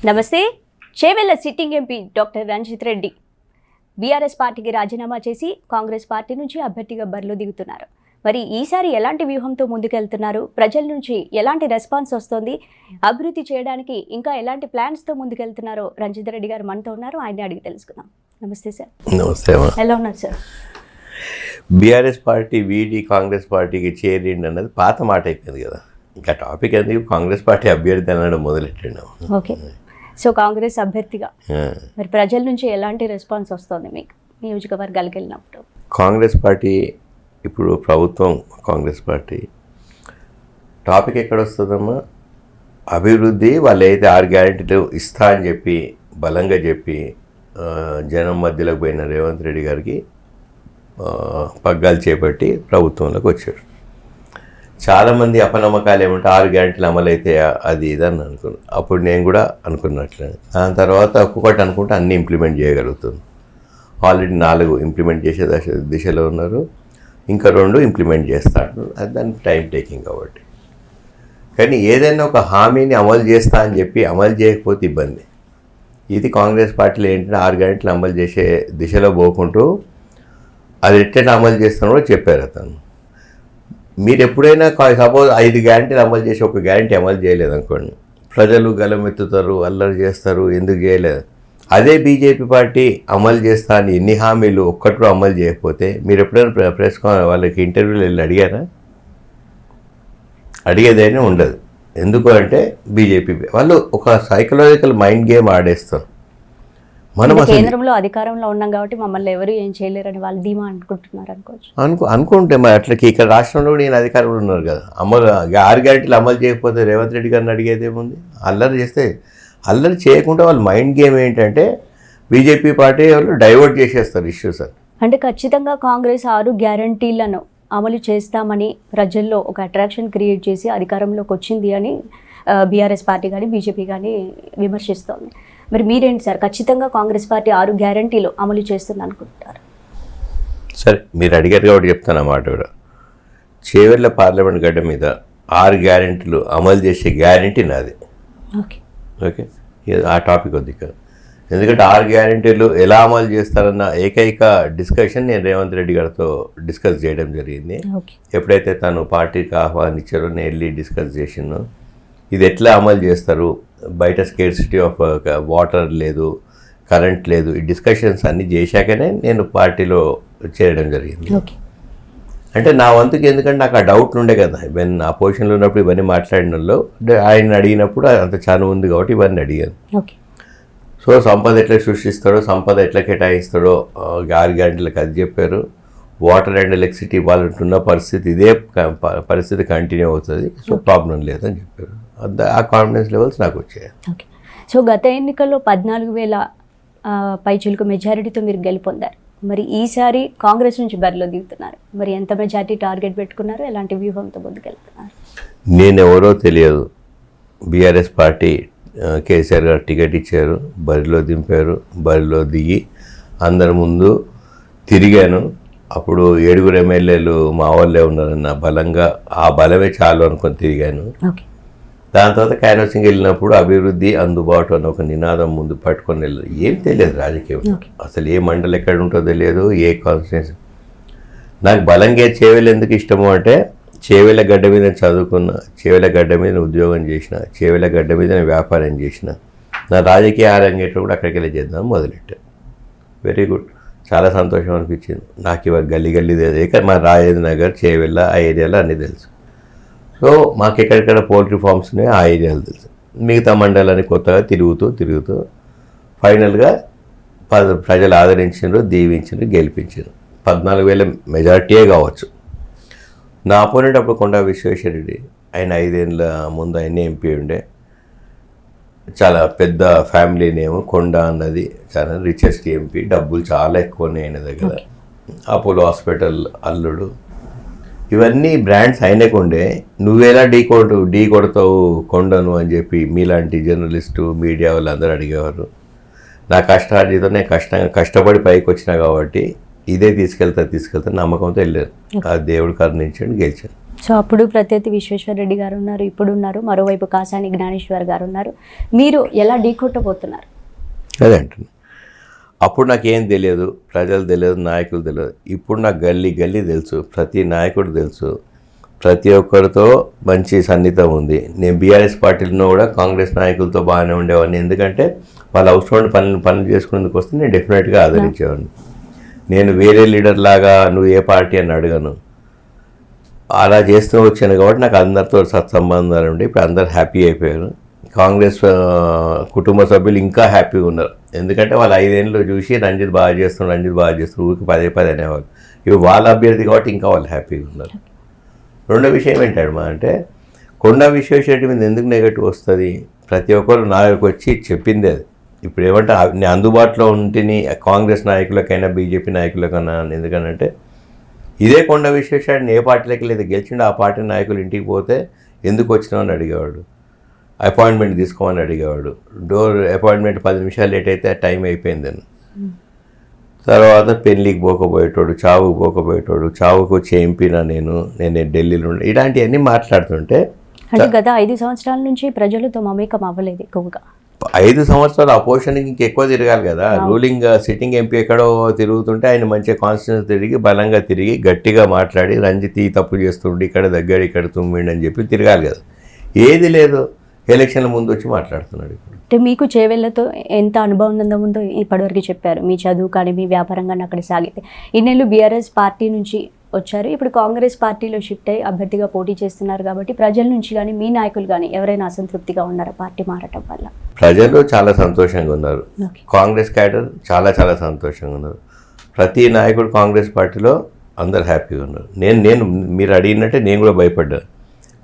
నమస్తే. Chevella sitting MP doctor Ranjith Reddy BRS పార్టీకి రాజీనామా చేసి కాంగ్రెస్ పార్టీ నుంచి అభ్యర్థిగా బరిలో దిగుతున్నారు. మరి ఈసారి ఎలాంటి వ్యూహంతో ముందుకెళ్తున్నారు, ప్రజల నుంచి ఎలాంటి రెస్పాన్స్ వస్తుంది, అభివృద్ధి చేయడానికి ఇంకా ఎలాంటి ప్లాన్స్తో ముందుకెళ్తున్నారో రంజిత్ రెడ్డి గారు మనతో ఉన్నారు. ఆయన్ని అడిగి తెలుసుకుందాం. నమస్తే సార్. నమస్తే. ఎలా ఉన్నారు సార్? బీఆర్ఎస్ పార్టీ వీడి కాంగ్రెస్ పార్టీకి చేరిండి అన్నది పాత మాట అయిపోయింది కదా. ఇంకా టాపిక్ ఎందుకు కాంగ్రెస్ పార్టీ అభ్యర్థి అనడం మొదలెట్టాను. ఓకే. సో కాంగ్రెస్ అభ్యర్థిగా మరి ప్రజల నుంచి ఎలాంటి రెస్పాన్స్ వస్తుంది మీకు నియోజకవర్గాలకు వెళ్ళినప్పుడు? కాంగ్రెస్ పార్టీ ఇప్పుడు ప్రభుత్వం, కాంగ్రెస్ పార్టీ టాపిక్ ఎక్కడ వస్తుందమ్మా? అభివృద్ధి. వాళ్ళు అయితే 6 గ్యారెంటీలు ఇస్తా అని చెప్పి బలంగా చెప్పి జనం మధ్యలోకి పోయిన రేవంత్ రెడ్డి గారికి పగ్గాలు చేపట్టి ప్రభుత్వంలోకి వచ్చారు. చాలామంది అపనమ్మకాలు ఏమంటే 6 గ్యారెంటీలు అమలైతే అది ఇదని అనుకున్నాను. అప్పుడు నేను కూడా అనుకున్నట్లే. దాని తర్వాత ఒక్కొక్కటి అనుకుంటే అన్నీ ఇంప్లిమెంట్ చేయగలుగుతుంది. ఆల్రెడీ 4 ఇంప్లిమెంట్ చేసే దిశలో ఉన్నారు. ఇంకా 2 ఇంప్లిమెంట్ చేస్తాడు. అది దానికి టైం టేకింగ్ కాబట్టి. కానీ ఏదైనా ఒక హామీని అమలు చేస్తా అని చెప్పి అమలు చేయకపోతే ఇబ్బంది. ఇది కాంగ్రెస్ పార్టీలో ఏంటంటే 6 గ్యారెంటీలు అమలు చేసే దిశలో పోకుంటూ అది ఎట్లా అమలు చేస్తానో చెప్పారు అతను. మీరు ఎప్పుడైనా సపోజ్ 5 గ్యారెంటీలు అమలు చేసి ఒక గ్యారెంటీ అమలు చేయలేదు అనుకోండి, ప్రజలు గలమెత్తుతారు, అల్లరి చేస్తారు, ఎందుకు చేయలేదు. అదే బీజేపీ పార్టీ అమలు చేస్తా అని ఎన్ని హామీలు ఒక్కటి అమలు చేయకపోతే మీరు ఎప్పుడైనా ప్రెస్ వాళ్ళకి ఇంటర్వ్యూలు వెళ్ళి అడిగారా? అడిగేదైనా ఉండదు. ఎందుకు అంటే బీజేపీ వాళ్ళు ఒక సైకలాజికల్ మైండ్ గేమ్ ఆడేస్తారు. మనం కేంద్రంలో అధికారంలో ఉన్నాం కాబట్టి మమ్మల్ని ఎవరు ఏం చేయలేరని వాళ్ళు ధీమా అనుకుంటున్నారు అనుకోవచ్చు. అనుకుంటే మరి అట్లకి ఇక్కడ రాష్ట్రంలో కూడా నేను అధికారంలో ఉన్నారు కదా. 6 గ్యారెంటీలు అమలు చేయకపోతే రేవంత్ రెడ్డి గారిని అడిగేది ఏముంది? అల్లరి చేస్తే అల్లరి చేయకుండా వాళ్ళ మైండ్ గేమ్ ఏంటంటే బీజేపీ పార్టీ వాళ్ళు డైవర్ట్ చేసేస్తారు ఇష్యూస్ అని. అంటే ఖచ్చితంగా కాంగ్రెస్ 6 గ్యారంటీలను అమలు చేస్తామని ప్రజల్లో ఒక అట్రాక్షన్ క్రియేట్ చేసి అధికారంలోకి వచ్చింది అని బీఆర్ఎస్ పార్టీ కానీ బీజేపీ కానీ విమర్శిస్తోంది. మరి మీరేంటి సార్, ఖచ్చితంగా కాంగ్రెస్ పార్టీ 6 గ్యారంటీలు అమలు చేస్తుంది అనుకుంటారు? సరే, మీరు అడిగారు కాబట్టి చెప్తాను అన్నమాట. కూడా చేవెళ్ల పార్లమెంట్ గడ్డ మీద 6 గ్యారెంటీలు అమలు చేసే గ్యారెంటీ నాది. ఓకే ఓకే, ఆ టాపిక్ వద్దు ఇక్కడ. ఎందుకంటే 6 గ్యారెంటీలు ఎలా అమలు చేస్తారన్న ఏకైక డిస్కషన్ నేను రేవంత్ రెడ్డి గారితో డిస్కస్ చేయడం జరిగింది. ఎప్పుడైతే తను పార్టీకి ఆహ్వానించారో నేను వెళ్ళి డిస్కస్ చేసాను. ఇది ఎట్లా అమలు చేస్తారు, బయట స్కేర్సిటీ ఆఫ్ వాటర్ లేదు, కరెంట్ లేదు, ఈ డిస్కషన్స్ అన్నీ చేశాకనే నేను పార్టీలో చేరడం జరిగింది. అంటే నా వంతుకి, ఎందుకంటే నాకు ఆ డౌట్లు ఉండే కదా. ఇవన్నీ ఆ పొజిషన్లో ఉన్నప్పుడు ఇవన్నీ మాట్లాడిన వాళ్ళు ఆయన అడిగినప్పుడు అంత చాలా ఉంది కాబట్టి ఇవన్నీ అడిగాను. సో సంపద ఎట్లా సృష్టిస్తాడో, సంపద ఎట్లా కేటాయిస్తాడో 6 గంటలకు అది చెప్పారు. వాటర్ అండ్ ఎలక్ట్రిసిటీ వాళ్ళంటున్న పరిస్థితి ఇదే పరిస్థితి కంటిన్యూ అవుతుంది, సో ప్రాబ్లం లేదని చెప్పారు. ఆ కాన్ఫిడెన్స్ లెవెల్స్ నాకు వచ్చాయి. ఓకే. సో గత ఎన్నికల్లో 14,000 పైచిలుకు మెజారిటీతో మీరు గెలుపొందారు. మరి ఈసారి కాంగ్రెస్ నుంచి బరిలో దిగుతున్నారు. మరి ఎంత మెజారిటీ టార్గెట్ పెట్టుకున్నారు, ఎలాంటి వ్యూహంతో ముందుకెళ్తున్నారు? నేనెవరో తెలియదు. బీఆర్ఎస్ పార్టీ కేసీఆర్ గారు టికెట్ ఇచ్చారు, బరిలో దింపారు. బరిలో దిగి అందరి ముందు తిరిగాను. అప్పుడు 7 ఎమ్మెల్యేలు మా వాళ్ళే ఉన్నారన్న బలంగా, ఆ బలమే చాలు అనుకొని తిరిగాను. దాని తర్వాత క్యాన్వాసింగ్ వెళ్ళినప్పుడు అభివృద్ధి అందుబాటు అని ఒక నినాదం ముందు పట్టుకొని వెళ్ళారు. ఏం తెలియదు రాజకీయం, అసలు ఏ మండలి ఎక్కడ ఉంటుందో తెలియదు, ఏ కాన్స్టిట్యున్సీ. నాకు బలంగా చేవెళ్ళ ఎందుకు ఇష్టము అంటే, చేవెళ్ళ గడ్డ మీద చదువుకున్న, చేవెళ్ళ గడ్డ మీద ఉద్యోగం చేసిన, చేవెళ్ళ గడ్డ మీద వ్యాపారం చేసిన. నా రాజకీయ ఆరంగేటం కూడా అక్కడికి వెళ్ళి చేద్దాం మొదలెట్టాను. వెరీ గుడ్, చాలా సంతోషం అనిపించింది. నాకు ఇవాళ గల్లీ మా రాజేంద్ర నగర్, చేవెళ్ళ ఆ ఏరియాలో అన్నీ తెలుసు. సో మాకు ఎక్కడెక్కడ పోల్ట్రీ ఫార్మ్స్ ఉన్నాయో ఆ ఏరియాలు తెలుసు. మిగతా మండలాన్ని కొత్తగా తిరుగుతూ ఫైనల్గా ప్రజలు ఆదరించారు, దీవించారు, గెలిపించారు. 14,000 మెజారిటీయే కావచ్చు. నా అపోనెంట్ అప్పుడు కొండా విశ్వేశ్వరరెడ్డి, ఆయన 5 ఏళ్ళ ముందు ఆయన ఎంపీ ఉండే. చాలా పెద్ద ఫ్యామిలీ నేమ్, కొండ అన్నది చాలా రిచెస్ట్ ఎంపీ, డబ్బులు చాలా ఎక్కువ ఉన్నాయి ఆయన దగ్గర. అపోలో హాస్పిటల్ అల్లుడు, ఇవన్నీ బ్రాండ్స్ అయినకు ఉండే. నువ్వేలా ఢీ కొడతావు కొండను అని చెప్పి మీలాంటి జర్నలిస్టు, మీడియా వాళ్ళు అందరూ అడిగేవారు. నా కష్టార్జితం నేను కష్టపడి పైకి వచ్చినా కాబట్టి ఇదే తీసుకెళ్తా నమ్మకంతో వెళ్ళాను. ఆ దేవుడు కరుణించాడు, గెలిచాను. సో అప్పుడు ప్రత్యర్థి విశ్వేశ్వరరెడ్డి గారు ఉన్నారు, ఇప్పుడు ఉన్నారు, మరోవైపు కాసాని జ్ఞానేశ్వర్ గారు ఉన్నారు. మీరు ఎలా ఢీకొట్టబోతున్నారు? అదే అంటున్నా. అప్పుడు నాకేం తెలియదు, ప్రజలు తెలియదు, నాయకులు తెలియదు. ఇప్పుడు నాకు గల్లీ గల్లీ తెలుసు, ప్రతి నాయకుడు తెలుసు, ప్రతి ఒక్కరితో మంచి సన్నిహితం ఉంది. నేను బీఆర్ఎస్ పార్టీలో కూడా కాంగ్రెస్ నాయకులతో బాగానే ఉండేవాడిని. ఎందుకంటే వాళ్ళు అవసరమైన పనులు చేసుకునేందుకు వస్తే నేను డెఫినెట్గా ఆదరించేవాడిని. నేను వేరే లీడర్ లాగా నువ్వు ఏ పార్టీ అని అడగను, అలా చేస్తూ వచ్చాను కాబట్టి నాకు అందరితో సత్సంబంధాలు ఉండి ఇప్పుడు అందరు హ్యాపీ అయిపోయారు. కాంగ్రెస్ కుటుంబ సభ్యులు ఇంకా హ్యాపీగా ఉన్నారు. ఎందుకంటే వాళ్ళు 5 ఏళ్ళు చూసి రంజిత్ బాగా చేస్తున్నారు ఊరికి పదే అనేవాళ్ళు. ఇవి వాళ్ళ అభ్యర్థి కాబట్టి ఇంకా వాళ్ళు హ్యాపీగా ఉన్నారు. రెండో విషయం ఏంటమ్మా అంటే, కొండా విశ్వేశ్వరరెడ్డి మీద ఎందుకు నెగటివ్ వస్తుంది? ప్రతి ఒక్కరు నా దగ్గరకు వచ్చి చెప్పింది అది. ఇప్పుడు ఏమంటే నేను అందుబాటులో ఉంటేని కాంగ్రెస్ నాయకులకైనా బీజేపీ నాయకులకైనా, ఎందుకనంటే ఇదే కొండా విశ్వేశ్వరరెడ్డిని ఏ పార్టీలకి లేదు గెలిచిండు, ఆ పార్టీ నాయకులు ఇంటికి పోతే ఎందుకు వచ్చినామని అడిగేవాడు, అపాయింట్మెంట్ తీసుకోమని అడిగేవాడు. డోర్ అపాయింట్మెంట్ 10 నిమిషాలు లేట్ అయితే టైం అయిపోయిందని. తర్వాత పెళ్ళికి పోకపోయేటోడు, చావుకు పోకపోయేటోడు, చావుకు వచ్చి ఎంపినా నేను ఢిల్లీలో ఉండే, ఇలాంటివన్నీ మాట్లాడుతుంటే అంటే గత 5 సంవత్సరాల నుంచి ప్రజలతో మమేకం అవ్వలేదు ఎక్కువగా. 5 సంవత్సరాలు అపోజిషన్కి ఇంకెక్కువ తిరగాలి కదా. రూలింగ్ సిట్టింగ్ ఎంపీ ఎక్కడో తిరుగుతుంటే ఆయన మంచిగా కాన్స్టిట్యూన్స్ తిరిగి బలంగా తిరిగి గట్టిగా మాట్లాడి రంజిత్ ఈ తప్పు చేస్తుండే ఇక్కడ దగ్గర ఇక్కడ తుమ్మిండి అని చెప్పి తిరగాలి కదా. ఏది లేదు, ఎలక్షన్ల ముందు వచ్చి మాట్లాడుతున్నాడు. అంటే మీకు చేవెళ్ళతో ఎంత అనుభవం ఉందో ఇప్పటివరకు చెప్పారు. మీ చదువు కానీ మీ వ్యాపారం కానీ అక్కడ సాగితే ఇన్నేళ్ళు బీఆర్ఎస్ పార్టీ నుంచి వచ్చారు, ఇప్పుడు కాంగ్రెస్ పార్టీలో షిఫ్ట్ అయ్యి అభ్యర్థిగా పోటీ చేస్తున్నారు కాబట్టి ప్రజల నుంచి కానీ మీ నాయకులు కానీ ఎవరైనా అసంతృప్తిగా ఉన్నారా పార్టీ మారటం వల్ల? ప్రజలు చాలా సంతోషంగా ఉన్నారు, కాంగ్రెస్ క్యాడర్ చాలా సంతోషంగా ఉన్నారు. ప్రతి నాయకుడు కాంగ్రెస్ పార్టీలో అందరు హ్యాపీగా ఉన్నారు. నేను మీరు అడిగినట్టే నేను కూడా భయపడ్డాను.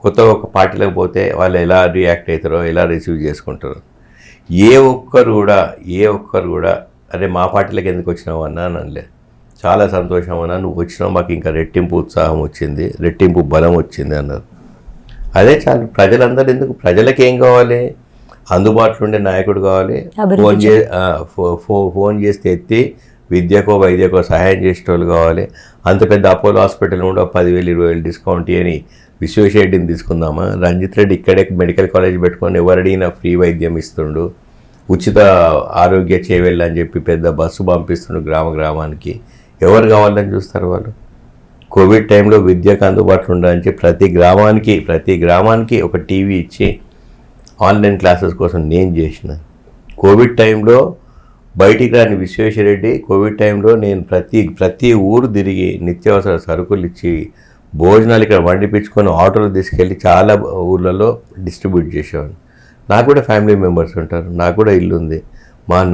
కొత్త ఒక పార్టీలోకి పోతే వాళ్ళు ఎలా రియాక్ట్ అవుతారో, ఎలా రిసీవ్ చేసుకుంటారో. ఏ ఒక్కరు కూడా అరే మా పార్టీలోకి ఎందుకు వచ్చినావు అన్నా అనలే. చాలా సంతోషం అన్నా, నువ్వు వచ్చినావు, మాకు ఇంకా రెట్టింపు ఉత్సాహం వచ్చింది, రెట్టింపు బలం వచ్చింది అన్నారు. అదే చాలు. ప్రజలందరూ ఎందుకు, ప్రజలకు ఏం కావాలి? అందుబాటులో ఉండే నాయకుడు కావాలి. ఫోన్ చేస్తే ఎత్తి విద్యకో వైద్యకో సహాయం చేసేటోళ్ళు కావాలి. అంత పెద్ద అపోలో హాస్పిటల్ కూడా 10,000 20,000 డిస్కౌంట్ అని విశ్వేశ్వరరెడ్డిని తీసుకుందామా? రంజిత్ రెడ్డి ఇక్కడే మెడికల్ కాలేజ్ పెట్టుకొని ఎవరు అడిగినా ఫ్రీ వైద్యం ఇస్తుండు, ఉచిత ఆరోగ్య చేవెళ్ళు అని చెప్పి పెద్ద బస్సు పంపిస్తుండు గ్రామానికి. ఎవరు కావాలని చూస్తారు వాళ్ళు? కోవిడ్ టైంలో విద్యకు అందుబాటులో ఉండాలని చెప్పి ప్రతి గ్రామానికి ఒక టీవీ ఇచ్చి ఆన్లైన్ క్లాసెస్ కోసం నేను చేసిన. కోవిడ్ టైంలో బయటికి రాని విశ్వేశ్వరరెడ్డి కోవిడ్ టైంలో నేను ప్రతి ఊరు తిరిగి నిత్యావసర సరుకులు ఇచ్చి భోజనాలు ఇక్కడ వండిపించుకొని ఆటోలు తీసుకెళ్ళి చాలా ఊర్లలో డిస్ట్రిబ్యూట్ చేసేవాడిని. నాకు కూడా ఫ్యామిలీ మెంబర్స్ ఉంటారు, నాకు కూడా ఇల్లు ఉంది,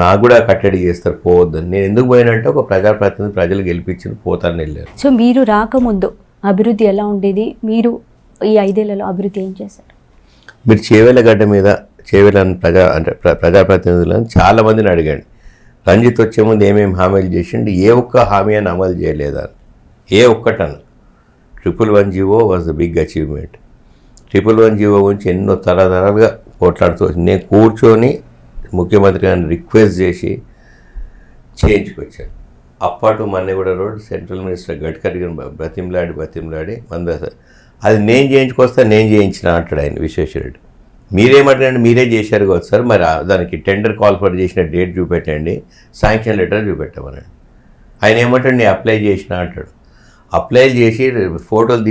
నాకు కూడా కట్టడి చేస్తారు పోవద్దని. నేను ఎందుకు పోయినంటే ఒక ప్రజాప్రతినిధి ప్రజలు గెలిపించి పోతాను వెళ్ళారు. సో మీరు రాకముందు అభివృద్ధి ఎలా ఉండేది? మీరు ఈ 5 ఏళ్లలో అభివృద్ధి ఏం చేశారు? మీరు చేవేళ్ళ గడ్డ మీద ప్రజాప్రతినిధులను చాలామందిని అడిగాను. రంజిత్ వచ్చే ముందు ఏమేమి హామీలు చేసిండు, ఏ ఒక్క హామీ అని అమలు చేయలేదా? ఏ ఒక్కటను. 111 GO was the big achievement. 111 GO గురించి ఎన్నో తరతరాలుగా పోట్లాడుతూ నేను కూర్చొని ముఖ్యమంత్రి గారిని రిక్వెస్ట్ చేసి చేయించుకొచ్చాను. అప్పటి Manneguda road central minister Gadkari బతిమలాడి అది నేను చేయించిన అంటాడు ఆయన విశ్వేశ్వరరెడ్డి. మీరేమంటారండి, మీరే చేశారు కదా సార్, మరి దానికి టెండర్ కాల్ ఫర్ చేసిన డేట్ చూపెట్టండి, శాంక్షన్ లెటర్ చూపెట్టమనండి. ఆయన ఏమంటాడు, నేను అప్లై చేసిన అంటాడు. అప్లై చేసి ఫోటోలు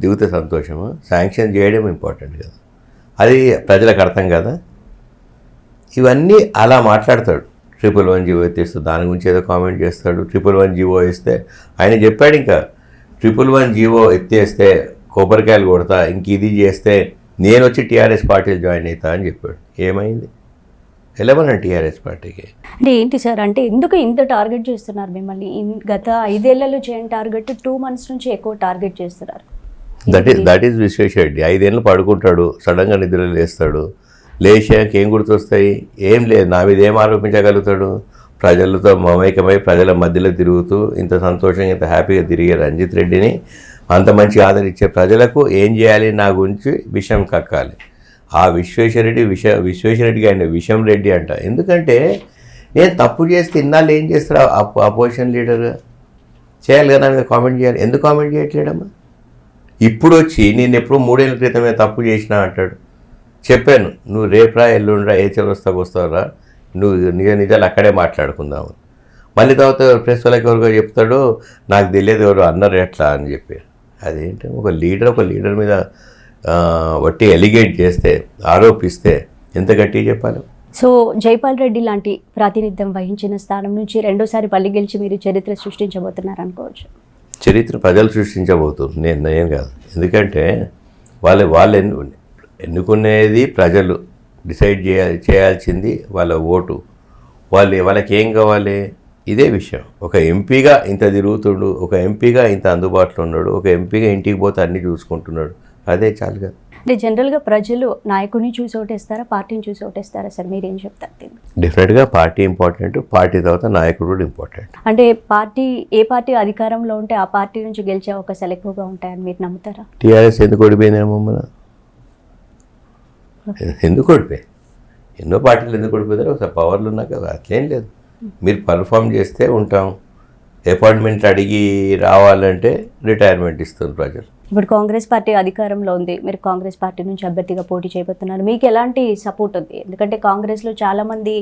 దిగితే సంతోషము, శాంక్షన్ చేయడం ఇంపార్టెంట్ కదా. అది ప్రజలకు అర్థం కదా. ఇవన్నీ అలా మాట్లాడతాడు. 111 జీవో ఎత్తేస్తే దాని గురించి ఏదో కామెంట్ చేస్తాడు. 111 జీవో ఇస్తే ఆయన చెప్పాడు, ఇంకా 111 జీవో ఎత్తేస్తే కొబ్బరికాయలు కొడతా, ఇంక ఇది చేస్తే నేను వచ్చి టీఆర్ఎస్ పార్టీలు జాయిన్ అవుతా అని చెప్పాడు. ఏమైంది? వెళ్ళమన్నా టీఆర్ఎస్ పార్టీకి. అంటే ఏంటి సార్, అంటే ఎందుకు ఇంత టార్గెట్ చేస్తున్నారు మిమ్మల్ని? గత 5 ఏళ్లలో చేయని టార్గెట్ 2 months నుంచి ఎక్కువ టార్గెట్ చేస్తున్నారు. That is Vishweshwar Reddy. 5 ఏళ్ళు పడుకుంటాడు, సడన్గా నిద్రలు లేస్తాడు. లేచాక ఏం గుర్తొస్తాయి? ఏం లేదు. నా మీద ఏం ఆరోపించగలుగుతాడు? ప్రజలతో మమేకమై ప్రజల మధ్యలో తిరుగుతూ ఇంత సంతోషంగా ఇంత హ్యాపీగా తిరిగే రంజిత్ రెడ్డిని అంత మంచి ఆదరించే ప్రజలకు ఏం చేయాలి? నా గురించి విషం కక్కాలి. ఆ విశ్వేశ్వరరెడ్డికి ఆయన విషం రెడ్డి అంట. ఎందుకంటే నేను తప్పు చేస్తే ఇన్నాళ్ళు ఏం చేస్తాడు అపోజిషన్ లీడర్? చేయాలి కదా, నా మీద కామెంట్ చేయాలి. ఎందుకు కామెంట్ చేయట్లేడమ్మా? ఇప్పుడు వచ్చి నేను ఎప్పుడు 3 ఏళ్ళ క్రితమే తప్పు చేసినా అంటాడు. చెప్పాను, నువ్వు రేపురా ఎల్లుండ్రా ఏ చౌరస్తాకు వస్తావురా, నువ్వు నిజాలు అక్కడే మాట్లాడుకుందాము. మళ్ళీ తర్వాత ప్రెస్ వాళ్ళకి ఎవరికో చెప్తాడు, నాకు తెలియదు ఎవరు అన్నారు ఎట్లా అని చెప్పి. అదేంటి ఒక లీడర్ మీద వట్టి ఎలిగేట్ చేస్తే, ఆరోపిస్తే ఎంత గట్టిగా చెప్పాలి. సో జైపాల్ రెడ్డి లాంటి ప్రాతినిధ్యం వహించిన స్థానం నుంచి రెండోసారి మళ్ళీ గెలిచి మీరు చరిత్ర సృష్టించబోతున్నారు అనుకోవచ్చు. చరిత్ర ప్రజలు సృష్టించబోతుంది, నేను కాదు. ఎందుకంటే వాళ్ళు ఎన్నుకునేది ప్రజలు డిసైడ్ చేయాల్సింది వాళ్ళ ఓటు. వాళ్ళకి ఏం కావాలి ఇదే విషయం. ఒక ఎంపీగా ఇంత తిరుగుతుండు, ఒక ఎంపీగా ఇంత అందుబాటులో ఉన్నాడు, ఒక ఎంపీగా ఇంటికి పోతే అన్నీ చూసుకుంటున్నాడు, అదే చాలు కదా. అంటే జనరల్గా ప్రజలు నాయకుడిని చూసి ఓటేస్తారా, పార్టీని చూసి ఓటేస్తారా సార్, మీరేం చెప్తారు? డెఫినెట్గా పార్టీ ఇంపార్టెంట్, పార్టీ తర్వాత నాయకుడు కూడా ఇంపార్టెంట్. అంటే ఏ పార్టీ అధికారంలో ఉంటే ఆ పార్టీ నుంచి గెలిచే అవకాశాలు ఎక్కువగా ఉంటాయని మీరు నమ్ముతారా? టీఆర్ఎస్ ఎందుకు ఓడిపోయిందేమో ఎందుకు ఓడిపోయి, ఎన్నో పార్టీలు ఎందుకు ఓడిపోతారు, ఒకసారి పవర్లు ఉన్నా కదా, అట్లేం లేదు. మీరు పర్ఫామ్ చేస్తే ఉంటాం. అపాయింట్మెంట్లు అడిగి రావాలంటే రిటైర్మెంట్ ఇస్తుంది ప్రజలు. ఇప్పుడు కాంగ్రెస్ పార్టీ అధికారంలో ఉంది, మీరు కాంగ్రెస్ పార్టీ నుంచి అభ్యర్థిగా పోటీ చేయబోతున్నారు, మీకు ఎలాంటి సపోర్ట్ ఉంది? ఎందుకంటే కాంగ్రెస్లో చాలామంది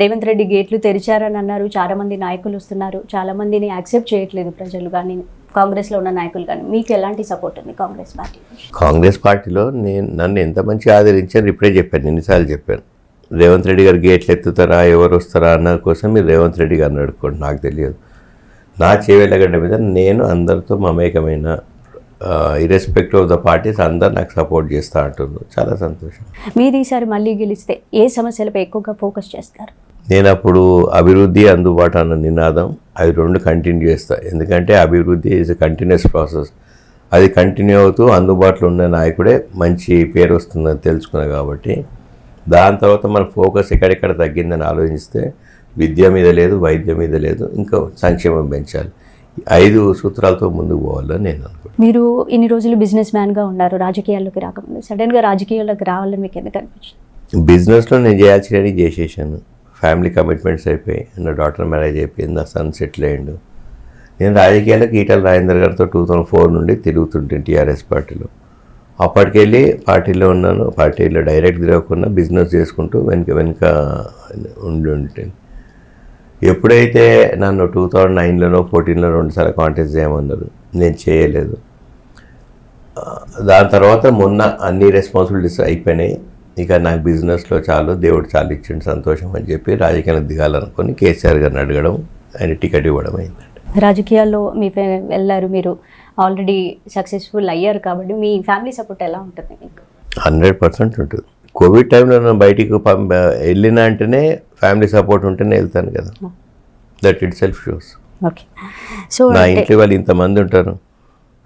రేవంత్ రెడ్డి గేట్లు తెరిచారని అన్నారు, చాలామంది నాయకులు వస్తున్నారు, చాలామందిని యాక్సెప్ట్ చేయట్లేదు ప్రజలు కానీ కాంగ్రెస్లో ఉన్న నాయకులు కానీ. మీకు ఎలాంటి సపోర్ట్ ఉంది కాంగ్రెస్ పార్టీ? కాంగ్రెస్ పార్టీలో నన్ను ఎంత మంచిగా ఆదరించారు ఇప్పుడే చెప్పాను, ఎన్నిసార్లు చెప్పాను. రేవంత్ రెడ్డి గారు గేట్లు ఎత్తుతారా, ఎవరు వస్తారా అన్న కోసం మీరు రేవంత్ రెడ్డి గారిని అడుక్కోండి, నాకు తెలియదు. నా చేవెళ్ళగడ్డ మీద నేను అందరితో మమేకమైన, ఇర్రెస్పెక్టివ్ ఆఫ్ ద పార్టీస్ అందరు నాకు సపోర్ట్ చేస్తూ అంటున్నారు, చాలా సంతోషం. మీరు ఈసారి మళ్ళీ గెలిస్తే ఏ సమస్యలపై ఎక్కువగా ఫోకస్ చేస్తారు? నేను అప్పుడు అభివృద్ధి అందుబాటు అన్న నినాదం, అవి రెండు కంటిన్యూ చేస్తాను. ఎందుకంటే అభివృద్ధి ఈజ్ ఎ కంటిన్యూస్ ప్రాసెస్. అది కంటిన్యూ అవుతూ అందుబాటులో ఉన్న నాయకుడే మంచి పేరు వస్తుందని తెలుసుకున్నా కాబట్టి దాని తర్వాత మన ఫోకస్ ఎక్కడెక్కడ తగ్గిందని ఆలోచిస్తే విద్య మీద లేదు, వైద్యం మీద లేదు, ఇంకా సంక్షేమం పెంచాలి. 5 సూత్రాలతో ముందుకు పోవాలని నేను అనుకుంటున్నాను. మీరు ఇన్ని రోజులు బిజినెస్ మ్యాన్గా ఉన్నారు, రాజకీయాల్లోకి రాకముందు సడన్గా రాజకీయాల్లోకి రావాలని మీకు ఎందుకు అనిపించింది? బిజినెస్లో నేను చేయాల్సినవి చేసేసాను. ఫ్యామిలీ కమిట్మెంట్స్ అయిపోయి, నా డాటర్ మ్యారేజ్ అయిపోయింది, నా సన్ సెటిల్ అయ్యిండు. నేను రాజకీయాలకు ఈటల రాజేందర్ గారితో 2004 నుండి తిరుగుతుంటాను టీఆర్ఎస్ పార్టీలో. అప్పటికెళ్ళి పార్టీలో ఉన్నాను, పార్టీలో డైరెక్ట్ తిరగకుండా బిజినెస్ చేసుకుంటూ వెనుక ఉండి ఎప్పుడైతే నన్ను 2009లోనో 14లో 2 సార్లు కాంటెస్ట్ చేయమన్నారు, నేను చేయలేదు. దాని తర్వాత మొన్న అన్ని రెస్పాన్సిబిలిటీస్ అయిపోయినాయి, ఇక నాకు బిజినెస్లో చాలు, దేవుడు చాలు ఇచ్చిండు, సంతోషం అని చెప్పి రాజకీయాలకు దిగాలనుకొని కేసీఆర్ గారిని అడగడం, ఆయన టికెట్ ఇవ్వడం అయిందండి. రాజకీయాల్లో వెళ్ళారు, మీరు ఆల్రెడీ సక్సెస్ఫుల్ అయ్యారు కాబట్టి మీ ఫ్యామిలీ సపోర్ట్ ఎలా ఉంటుంది మీకు? 100% ఉంటుంది. కోవిడ్ టైంలో నేను బయటికి వెళ్ళినా అంటేనే ఫ్యామిలీ సపోర్ట్ ఉంటేనే వెళ్తాను కదా, that it self shows. Okay. So నా ఇంట్లో వాళ్ళు ఇంతమంది ఉంటారు,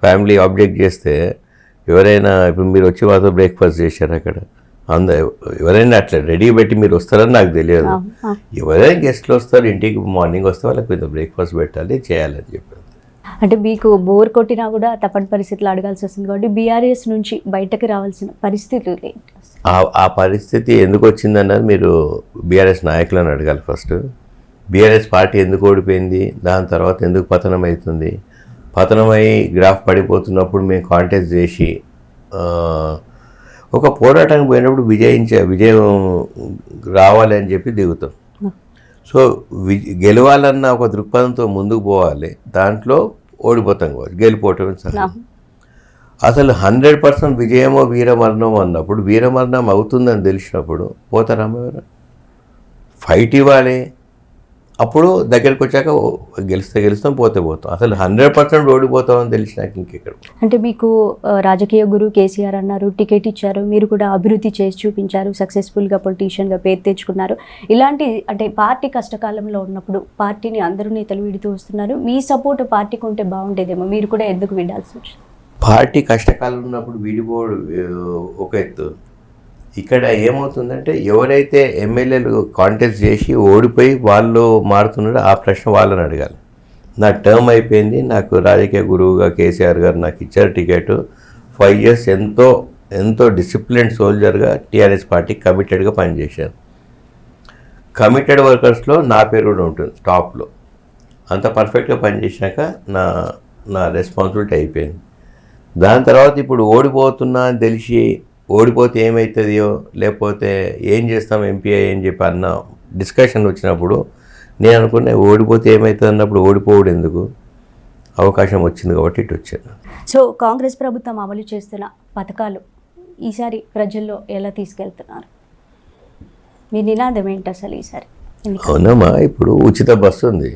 ఫ్యామిలీ ఆబ్జెక్ట్ చేస్తే ఎవరైనా, ఇప్పుడు మీరు వచ్చి మాతో బ్రేక్ఫాస్ట్ చేశారు అక్కడ, ఎవరైనా అట్లా రెడీ పెట్టి మీరు వస్తారని నాకు తెలియదు. ఎవరైనా గెస్ట్లు వస్తారు ఇంటికి, మార్నింగ్ వస్తే వాళ్ళకి కొంత బ్రేక్ఫాస్ట్ పెట్టాలి, చేయాలని చెప్పారు. అంటే మీకు బోర్ కొట్టినా కూడా తప్పని పరిస్థితులు అడగాల్సి వస్తుంది కాబట్టి బీఆర్ఎస్ నుంచి బయటకు రావాల్సిన పరిస్థితులు ఏంటి? ఆ పరిస్థితి ఎందుకు వచ్చిందన్నది మీరు బీఆర్ఎస్ నాయకులను అడగాలి ఫస్ట్. బీఆర్ఎస్ పార్టీ ఎందుకు ఓడిపోయింది, దాని తర్వాత ఎందుకు పతనం అవుతుంది, పతనమై గ్రాఫ్ పడిపోతున్నప్పుడు మేము కాంటెస్ట్ చేసి ఒక పోరాటానికి పోయినప్పుడు విజయం రావాలి అని చెప్పి దిగుతాం. సో గెలవాలన్న ఒక దృక్పథంతో ముందుకు పోవాలి, దాంట్లో ఓడిపోతాం కావచ్చు, గెలిపోవటం సహజం. అసలు 100% విజయమో వీరమరణమో అన్నప్పుడు, వీరమరణం అవుతుందని తెలిసినప్పుడు పోతారా? ఫైట్ ఇవ్వాలి, అప్పుడు దగ్గరికి వచ్చాక గెలుస్తాం, పోతాం. అసలు 100% ఓడిపోతామని తెలిసినాక ఇంకెక్కడ. అంటే మీకు రాజకీయ గురువు కేసీఆర్ అన్నారు, టికెట్ ఇచ్చారు, మీరు కూడా అభివృద్ధి చేసి చూపించారు, సక్సెస్ఫుల్గా పొలిటీషియన్గా పేరు తెచ్చుకున్నారు. ఇలాంటి అంటే పార్టీ కష్టకాలంలో ఉన్నప్పుడు పార్టీని అందరూ నేతలు విడుతూ వస్తున్నారు, మీ సపోర్ట్ పార్టీకి ఉంటే బాగుండేదేమో, మీరు కూడా ఎందుకు విడాల్సి వచ్చింది? పార్టీ కష్టకాలం ఉన్నప్పుడు విడిపోవడం ఒక ఎత్తు. ఇక్కడ ఏమవుతుందంటే ఎవరైతే ఎమ్మెల్యేలు కాంటెస్ట్ చేసి ఓడిపోయి వాళ్ళు మారుతున్నారో ఆ ప్రశ్న వాళ్ళని అడగాలి. నా టర్మ్ అయిపోయింది, నాకు రాజకీయ గురువుగా కేసీఆర్ గారు నాకు ఇచ్చారు టికెట్, 5 years ఎంతో డిసిప్లిన్ సోల్జర్గా టీఆర్ఎస్ పార్టీ కమిటెడ్గా పనిచేశాను. కమిటెడ్ వర్కర్స్లో నా పేరు కూడా ఉంటుంది టాప్లో. అంత పర్ఫెక్ట్గా పనిచేసినాక నా రెస్పాన్సిబిలిటీ అయిపోయింది. దాని తర్వాత ఇప్పుడు ఓడిపోతున్నా అని తెలిసి ఓడిపోతే ఏమవుతుందో లేకపోతే ఏం చేస్తాం ఎంపీ అని చెప్పి అన్న డిస్కషన్ వచ్చినప్పుడు నేను అనుకున్నా ఓడిపోతే ఏమవుతుంది అన్నప్పుడు ఓడిపోవడం ఎందుకు, అవకాశం వచ్చింది కాబట్టి ఇటు వచ్చాను. సో కాంగ్రెస్ ప్రభుత్వం అమలు చేస్తున్న పథకాలు ఈసారి ప్రజల్లో ఎలా తీసుకెళ్తున్నారు? మీ నినాదం ఏంటి అసలు ఈసారి? అవునమ్మా, ఇప్పుడు ఉచిత బస్సు ఉంది,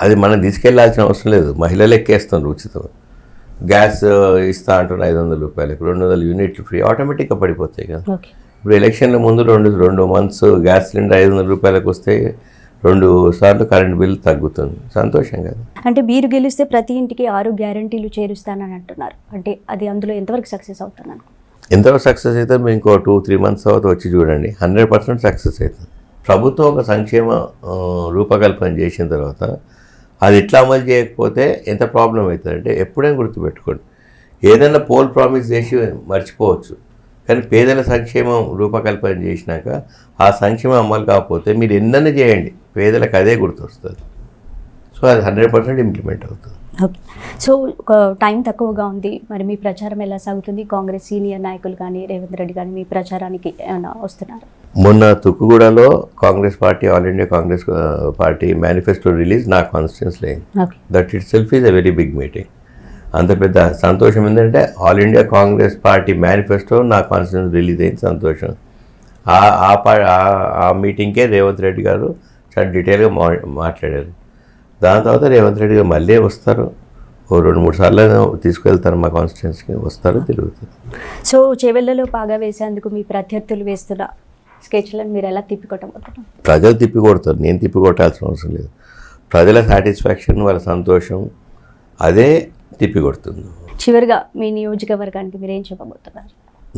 అది మనం తీసుకెళ్లాల్సిన అవసరం లేదు, మహిళలు ఎక్కేస్తున్నారు ఉచితం. గ్యాస్ ఇస్తా అంటున్నారు 500 రూపాయలకు, 200 యూనిట్లు ఫ్రీ, ఆటోమేటిక్గా పడిపోతాయి కదా. ఓకే. ఇప్పుడు ఎలక్షన్ల ముందు 2 మంత్స్ గ్యాస్ సిలిండర్ 500 రూపాయలకు వస్తే 2 సార్లు కరెంట్ బిల్ తగ్గుతుంది, సంతోషం కదా. అంటే మీరు గెలిస్తే ప్రతి ఇంటికి 6 గ్యారంటీలు చేరుస్తానని అంటున్నారు, అంటే అది అందులో ఎంతవరకు సక్సెస్ అవుతుంది అనుకో? ఎంతవరకు సక్సెస్ అయితే మీరు ఇంకో 2-3 మంత్స్ తర్వాత వచ్చి చూడండి, 100% సక్సెస్ అవుతుంది. ప్రభుత్వం ఒక సంక్షేమ రూపకల్పన చేసిన తర్వాత అది ఎట్లా అమలు చేయకపోతే ఎంత ప్రాబ్లం అవుతుంది అంటే, ఎప్పుడైనా గుర్తుపెట్టుకోండి, ఏదైనా పోల్ ప్రామిస్ చేసి మర్చిపోవచ్చు, కానీ పేదల సంక్షేమం రూపకల్పన చేసినాక ఆ సంక్షేమం అమలు కాకపోతే మీరు ఎన్నైనా చేయండి, పేదలకు అదే గుర్తొస్తుంది. సో అది 100% ఇంప్లిమెంట్ అవుతుంది. ఓకే. సో ఒక టైం తక్కువగా ఉంది, మరి మీ ప్రచారం ఎలా సాగుతుంది? కాంగ్రెస్ సీనియర్ నాయకులు కానీ రేవంత్ రెడ్డి కానీ మీ ప్రచారానికి ఏమైనా వస్తున్నారు? మొన్న తుక్కుగూడలో Congress party, all India Congress party manifesto release నా కాన్స్టిట్యున్సీలో అయింది. Okay. That itself is a very big meeting. అంత పెద్ద సంతోషం ఏంటంటే all India Congress party manifesto నా కాన్స్టిట్యున్సీ రిలీజ్ అయింది, సంతోషం. ఆ మీటింగ్కే రేవంత్ రెడ్డి గారు చాలా డీటెయిల్గా మాట్లాడారు. దాని తర్వాత రేవంత్ రెడ్డి గారు మళ్ళీ వస్తారు, ఓ 2-3 సార్లు తీసుకెళ్తారు మా కాన్స్టిట్యున్సీకి, వస్తారు, తిరుగుతారు. సో చేవెళ్లలో పాగా వేసేందుకు మీ ప్రత్యర్థులు వేస్తున్న స్కెచ్లను మీరు ఎలా తిప్పికొట్టబోతున్నారు? ప్రజలు తిప్పికొడతారు, నేను తిప్పికొట్టాల్సిన అవసరం లేదు. ప్రజల సాటిస్ఫాక్షన్, వాళ్ళ సంతోషం అదే తిప్పికొడుతుంది. చివరిగా మీ నియోజకవర్గానికి మీరు ఏం చెప్పబోతున్నారు?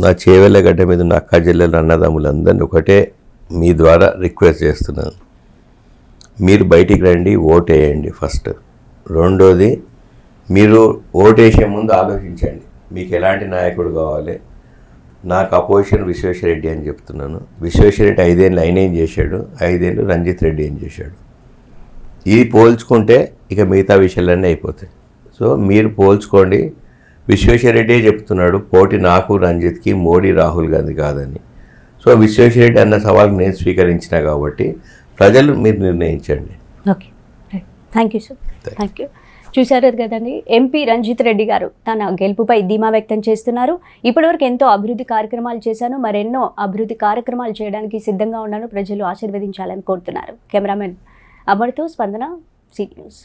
నా చేవెళ్ళ గడ్డ మీద ఉన్న అక్క చెల్లెలు అన్నదమ్ములందరినీ ఒకటే మీ ద్వారా రిక్వెస్ట్ చేస్తున్నాను, మీరు బయటికి రండి, ఓటేయండి ఫస్ట్. రెండోది, మీరు ఓటేసే ముందు ఆలోచించండి మీకు ఎలాంటి నాయకుడు కావాలి. నాకు అపోజిషన్ విశ్వేశ్వరరెడ్డి అని చెప్తున్నాను. విశ్వేశ్వరరెడ్డి 5 ఏళ్ళు ఆయన ఏం చేశాడు, 5 ఏళ్ళు రంజిత్ రెడ్డి ఏం చేశాడు, ఇది పోల్చుకుంటే ఇక మిగతా విషయాలన్నీ అయిపోతాయి. సో మీరు పోల్చుకోండి. విశ్వేశ్వరరెడ్డి చెప్తున్నాడు పోటీ నాకు రంజిత్కి, మోడీ రాహుల్ గాంధీ కాదని. సో విశ్వేశ్వరరెడ్డి అన్న సవాల్ నేను స్వీకరించిన కాబట్టి ప్రజలు మీరు నిర్ణయించండి. Okay, thank you sir, thank you. చూశారు కదండి, ఎంపీ రంజిత్ రెడ్డి గారు తన గెలుపుపై ధీమా వ్యక్తం చేస్తున్నారు. ఇప్పటివరకు ఎంతో అభివృద్ధి కార్యక్రమాలు చేశాను, మరెన్నో అభివృద్ధి కార్యక్రమాలు చేయడానికి సిద్ధంగా ఉన్నాను, ప్రజలు ఆశీర్వదించాలని కోరుతున్నారు. కెమెరామెన్ అమర్తో స్పందన, సి న్యూస్.